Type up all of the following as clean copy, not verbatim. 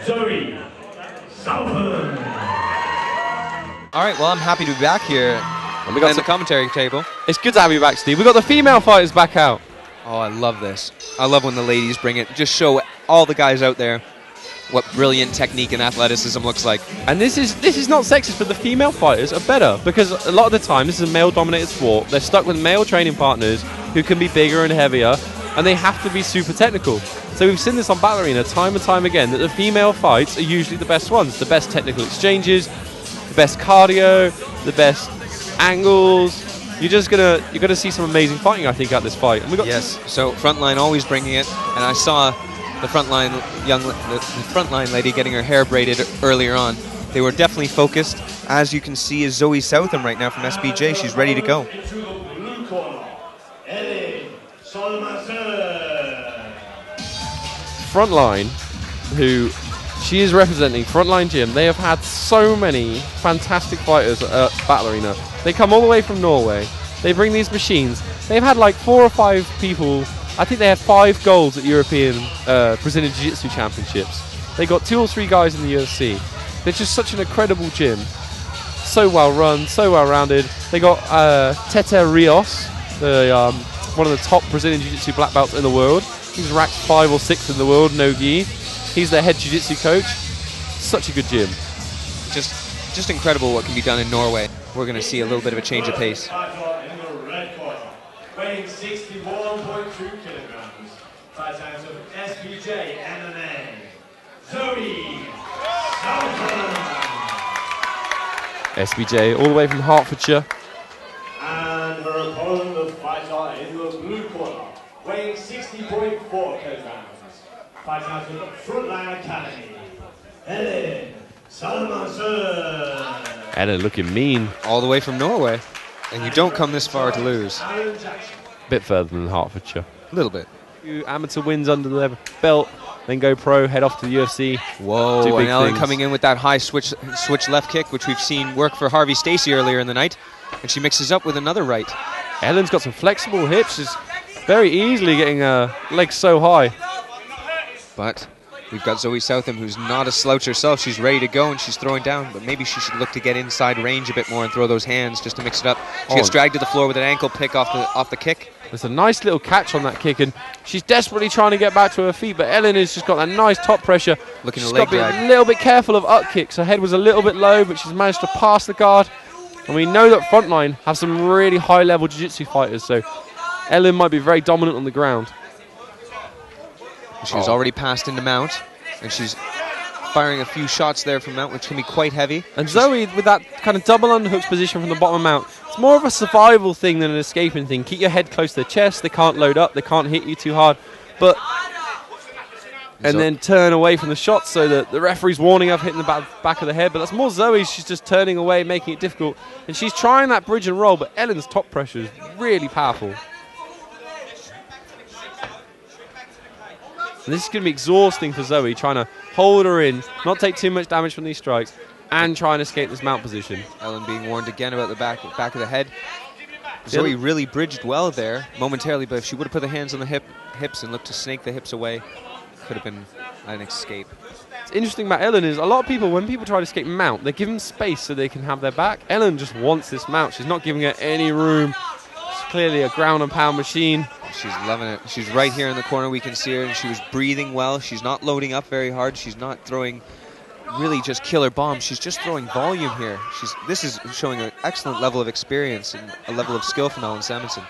Zoe, Southam. All right, well, I'm happy to be back here And we got the commentary table. It's good to have you back, Steve. We got the female fighters back out. Oh, I love this. I love when the ladies bring it. Just show all the guys out there what brilliant technique and athleticism looks like. And this is not sexist, but the female fighters are better because a lot of the time this is a male-dominated sport. They're stuck with male training partners who can be bigger and heavier, and they have to be super technical. So we've seen this on Battle Arena time and time again, that the female fights are usually the best ones, the best technical exchanges, the best cardio, the best angles. You're gonna see some amazing fighting, I think, at this fight. And we got So Frontline always bringing it, and I saw the Frontline the Frontline lady getting her hair braided earlier on. They were definitely focused. As you can see, is Zoe Southam right now from SBJ. She's ready to go. Elin, Salmonson. Frontline, who she is representing, Frontline Gym. They have had so many fantastic fighters at Battle Arena. They come all the way from Norway. They bring these machines. They've had like 4 or 5 people. I think they had 5 golds at European Brazilian Jiu-Jitsu Championships. They got 2 or 3 guys in the UFC. They're just such an incredible gym. So well run, so well rounded. They got Tete Rios, one of the top Brazilian Jiu-Jitsu black belts in the world. He's ranked 5 or 6 in the world, no gi. He's their head Jiu-Jitsu coach. Such a good gym. Just incredible what can be done in Norway. We're going to see a little bit of a change of pace. Weighing 61.2 kilograms. Fight out of SBJ MMA. Zoe Southam. SBJ, all the way from Hertfordshire. And her opponent, the fighter in the blue corner, weighing 60.4 kilograms. Fight out of Frontline Academy. Elin, Salmonson. Elin looking mean. All the way from Norway. And you don't come this far to lose. Bit further than Hertfordshire. A little bit. 2 amateur wins under their belt, then go pro, head off to the UFC. Whoa, and Elin coming in with that high switch left kick, which we've seen work for Harvey Stacey earlier in the night. And she mixes up with another right. Ellen's got some flexible hips. She's very easily getting her legs so high. But we've got Zoe Southam, who's not a slouch herself. She's ready to go, and she's throwing down. But maybe she should look to get inside range a bit more and throw those hands just to mix it up. She gets dragged to the floor with an ankle pick off the kick. There's a nice little catch on that kick, and she's desperately trying to get back to her feet. But Elin has just got that nice top pressure. Looking she's to leg got to be drag. a little bit careful of up kicks. Her head was a little bit low, but she's managed to pass the guard. And we know that Frontline have some really high-level jiu-jitsu fighters, so Elin might be very dominant on the ground. She's already passed into mount, and she's firing a few shots there from mount, which can be quite heavy. And Zoe, with that kind of double underhooks position from the bottom of mount, it's more of a survival thing than an escaping thing. Keep your head close to the chest. They can't load up. They can't hit you too hard. And then turn away from the shots so that the referee's warning of hitting the back of the head. But that's more Zoe. She's just turning away, making it difficult. And she's trying that bridge and roll, but Ellen's top pressure is really powerful. And this is going to be exhausting for Zoe, trying to hold her in, not take too much damage from these strikes, and try and escape this mount position. Elin being warned again about the back of the head. Zoe really bridged well there momentarily, but if she would have put the hands on the hips and looked to snake the hips away, could have been an escape. What's interesting about Elin is a lot of people, when people try to escape mount, they give them space so they can have their back. Elin just wants this mount. She's not giving her any room. She's clearly a ground and pound machine. She's loving it. She's right here in the corner. We can see her, and she was breathing well. She's not loading up very hard. She's not throwing really just killer bombs. She's just throwing volume here. This is showing an excellent level of experience and a level of skill from Elin Salmonson.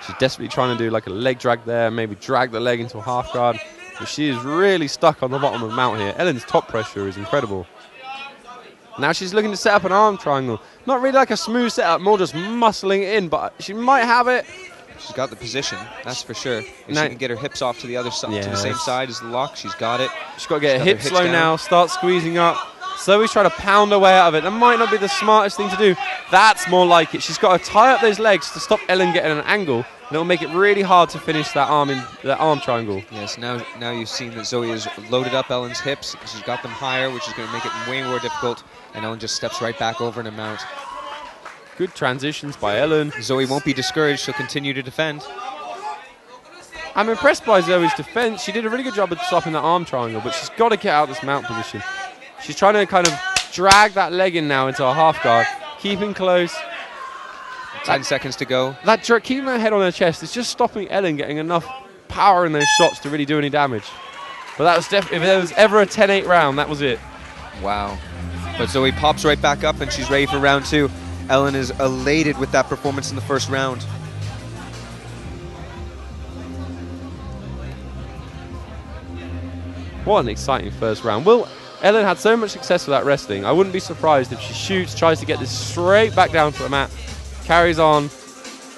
She's desperately trying to do like a leg drag there, maybe drag the leg into a half guard. But she is really stuck on the bottom of the mount here. Ellen's top pressure is incredible. Now she's looking to set up an arm triangle. Not really like a smooth setup, more just muscling it in, but she might have it. She's got the position, that's for sure. If she can get her hips off to the other side, to the same side as the lock, she's got it. She's got to get her hips low now, start squeezing up. Zoe's trying to pound her way out of it. That might not be the smartest thing to do. That's more like it. She's got to tie up those legs to stop Elin getting an angle, and it'll make it really hard to finish that arm triangle. Yes, now you've seen that Zoe has loaded up Ellen's hips. She's got them higher, which is going to make it way more difficult, and Elin just steps right back over in a mount. Good transitions by Elin. Zoe won't be discouraged. She'll continue to defend. I'm impressed by Zoe's defense. She did a really good job of stopping that arm triangle, but she's got to get out of this mount position. She's trying to kind of drag that leg in now into a half guard, keeping close. 10 seconds to go. Keeping her head on her chest is just stopping Elin getting enough power in those shots to really do any damage. But that was if there was ever a 10-8 round, that was it. Wow. But Zoe pops right back up and she's ready for round 2. Elin is elated with that performance in the first round. What an exciting first round. Well, Elin had so much success with that wrestling. I wouldn't be surprised if she shoots, tries to get this straight back down to the mat, carries on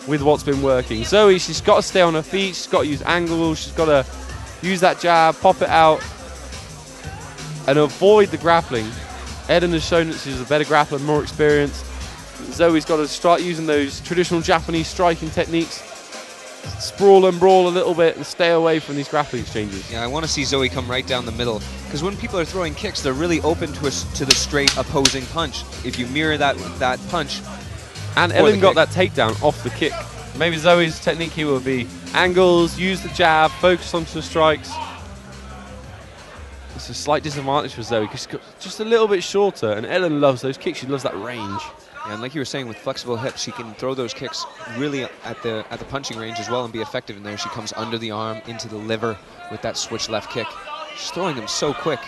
with what's been working. Zoe, she's got to stay on her feet. She's got to use angles. She's got to use that jab, pop it out, and avoid the grappling. Elin has shown that she's a better grappler, more experienced. Zoe's got to start using those traditional Japanese striking techniques. Sprawl and brawl a little bit and stay away from these grappling exchanges. Yeah, I want to see Zoe come right down the middle, because when people are throwing kicks, they're really open to the straight opposing punch. If you mirror that punch. And Elin got that takedown off the kick. Maybe Zoe's technique here will be angles, use the jab, focus on some strikes. It's a slight disadvantage for Zoe because she's just a little bit shorter, and Elin loves those kicks. She loves that range. Yeah, and like you were saying, with flexible hips, she can throw those kicks really at the punching range as well and be effective in there. She comes under the arm, into the liver with that switch left kick. She's throwing them so quick.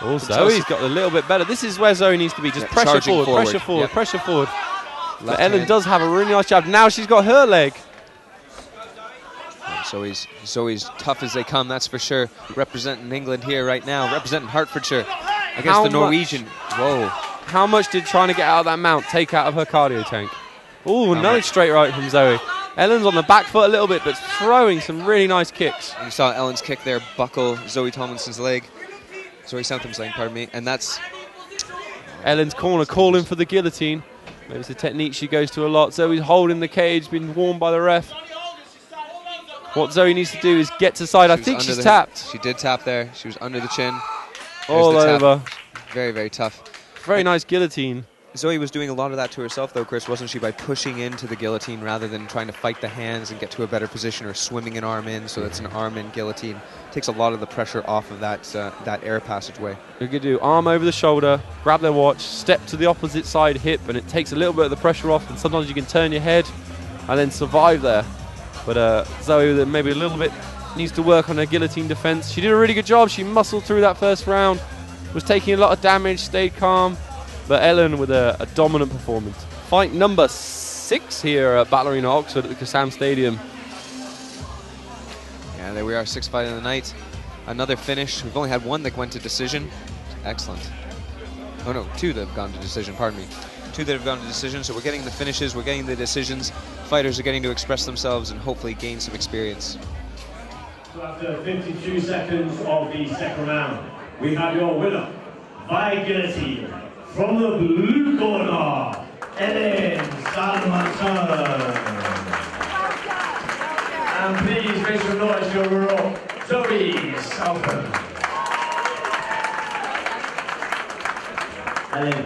Oh, Zoe's got a little bit better. This is where Zoe needs to be. Just pressure forward, pressure forward, yeah. Pressure forward. But Elin does have a really nice jab. Now she's got her leg. Zoe's tough as they come, that's for sure. Representing England here right now, representing Hertfordshire against the Norwegian. Whoa. How much did trying to get out of that mount take out of her cardio tank? Oh, another straight right from Zoe. Elin's on the back foot a little bit, but throwing some really nice kicks. You saw Ellen's kick there buckle Zoe Tomlinson's leg. Zoe Southam's leg, pardon me. And that's... Ellen's corner calling for the guillotine. Maybe it's a technique she goes to a lot. Zoe's holding the cage, been warned by the ref. What Zoe needs to do is get to side. I think she's tapped. She did tap there. She was under the chin. All over. Very, very tough. Very nice guillotine. Zoe was doing a lot of that to herself, though, Chris, wasn't she? By pushing into the guillotine rather than trying to fight the hands and get to a better position, or swimming an arm in, so it's an arm-in guillotine. Takes a lot of the pressure off of that air passageway. You could do arm over the shoulder, grab their watch, step to the opposite side hip, and it takes a little bit of the pressure off, and sometimes you can turn your head and then survive there. But Zoe maybe a little bit needs to work on her guillotine defense. She did a really good job. She muscled through that first round, was taking a lot of damage, stayed calm. But Elin with a dominant performance. Fight number 6 here at Ballerina Oxford at the Southam Stadium. Yeah, there we are, 6th fight of the night. Another finish. We've only had one that went to decision. Excellent. Oh no, 2 that have gone to decision, pardon me. 2 that have gone to decision, so we're getting the finishes, we're getting the decisions. Fighters are getting to express themselves and hopefully gain some experience. So after 52 seconds of the second round, we have your winner by guillotine. From the blue corner, Elin Salmonson. And please make some noise for your winner, Zoe Southam. Elin.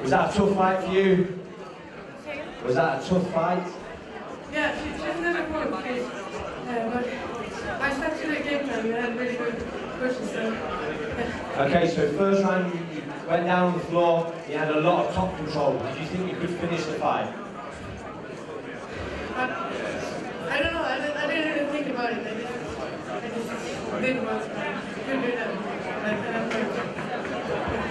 Was that a tough fight for you? Was that a tough fight? Yeah, she's never won, but I stuck to the game plan. We had really good pushes. So, yeah. Okay, so first round you went down on the floor, you had a lot of top control. Did you think you could finish the fight? I don't know, I didn't even think about it. I just did what I could do that.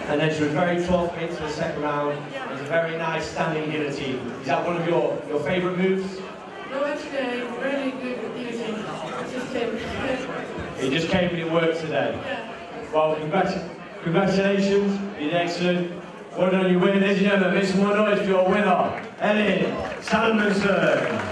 And then she was very tough into the second round. It was a very nice standing guillotine. Is that one of your favourite moves? No, actually, I'm really good with guillotine. It just came. It just came and it worked today. Yeah. Well, congratulations. You did excellent. Well done, you win. Ladies and gentlemen, make some more noise for your winner, Elin Salmonson.